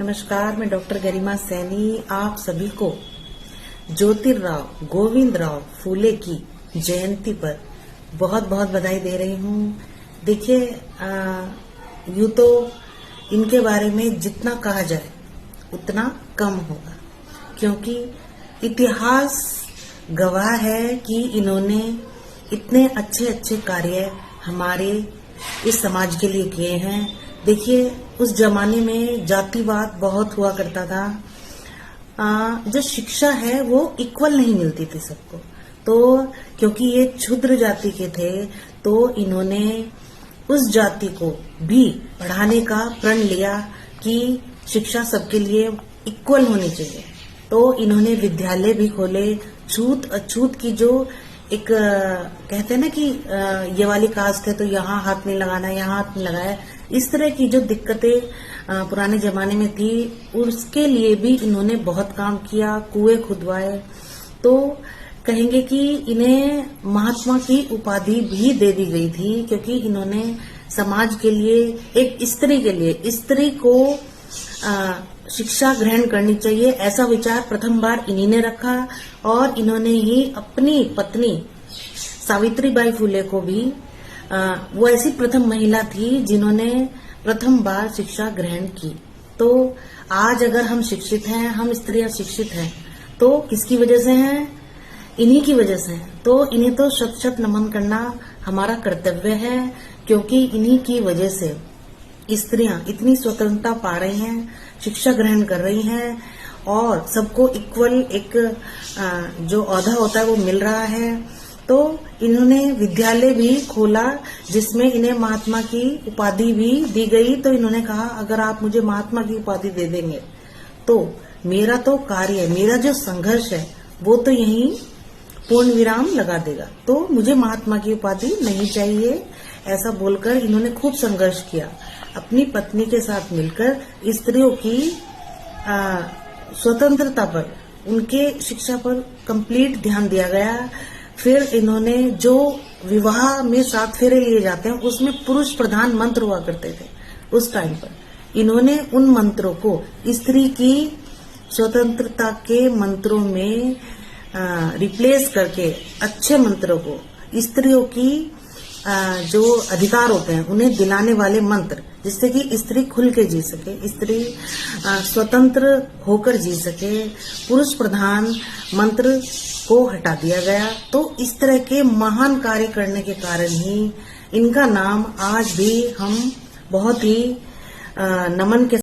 नमस्कार, मैं डॉक्टर गरिमा सैनी आप सभी को ज्योतिर्राव गोविंदराव फूले की जयंती पर बहुत बहुत बधाई दे रही हूँ। देखिए, यूं तो इनके बारे में जितना कहा जाए उतना कम होगा, क्योंकि इतिहास गवाह है कि इन्होंने इतने अच्छे अच्छे कार्य हमारे इस समाज के लिए किए हैं। देखिए, उस जमाने में जातिवाद बहुत हुआ करता था। जो शिक्षा है वो इक्वल नहीं मिलती थी सबको, तो क्योंकि ये क्षुद्र जाति के थे तो इन्होंने उस जाति को भी पढ़ाने का प्रण लिया कि शिक्षा सबके लिए इक्वल होनी चाहिए। तो इन्होंने विद्यालय भी खोले। छूत अछूत की जो एक कहते हैं ना कि ये वाली कास्ट है तो यहाँ हाथ नहीं लगाना, यहाँ हाथ नहीं लगाया, इस तरह की जो दिक्कतें पुराने जमाने में थी उसके लिए भी इन्होंने बहुत काम किया। कुएं खुदवाए। तो कहेंगे कि इन्हें महात्मा की उपाधि भी दे दी गई थी, क्योंकि इन्होंने समाज के लिए, एक स्त्री के लिए, स्त्री को शिक्षा ग्रहण करनी चाहिए ऐसा विचार प्रथम बार इन्हीं ने रखा। और इन्होंने ही अपनी पत्नी सावित्रीबाई फुले को भी वो ऐसी प्रथम महिला थी जिन्होंने प्रथम बार शिक्षा ग्रहण की। तो आज अगर हम शिक्षित हैं, हम स्त्रियां शिक्षित हैं, तो किसकी वजह से हैं? इन्हीं की वजह से हैं। तो इन्हें तो शत शत नमन करना हमारा कर्तव्य है, क्योंकि इन्हीं की वजह से स्त्रियां इतनी स्वतंत्रता पा रही हैं, शिक्षा ग्रहण कर रही हैं और सबको इक्वल एक जो औहदा होता है वो मिल रहा है। तो इन्होंने विद्यालय भी खोला जिसमें इन्हें महात्मा की उपाधि भी दी गई। तो इन्होंने कहा, अगर आप मुझे महात्मा की उपाधि दे देंगे तो मेरा तो कार्य, मेरा जो संघर्ष है वो तो यहीं पूर्ण विराम लगा देगा, तो मुझे महात्मा की उपाधि नहीं चाहिए। ऐसा बोलकर इन्होंने खूब संघर्ष किया। अपनी पत्नी के साथ मिलकर स्त्रियों की स्वतंत्रता पर, उनके शिक्षा पर कंप्लीट ध्यान दिया गया। फिर इन्होंने जो विवाह में 7 फेरे लिए जाते हैं उसमें पुरुष प्रधान मंत्र हुआ करते थे उस टाइम पर। इन्होंने उन मंत्रों को स्त्री की स्वतंत्रता के मंत्रों में रिप्लेस करके अच्छे मंत्रों को, स्त्रियों की जो अधिकार होते हैं उन्हें दिलाने वाले मंत्र, जिससे कि स्त्री खुल के जी सके, स्त्री स्वतंत्र होकर जी सके, पुरुष प्रधान मंत्र को हटा दिया गया। तो इस तरह के महान कार्य करने के कारण ही इनका नाम आज भी हम बहुत ही नमन के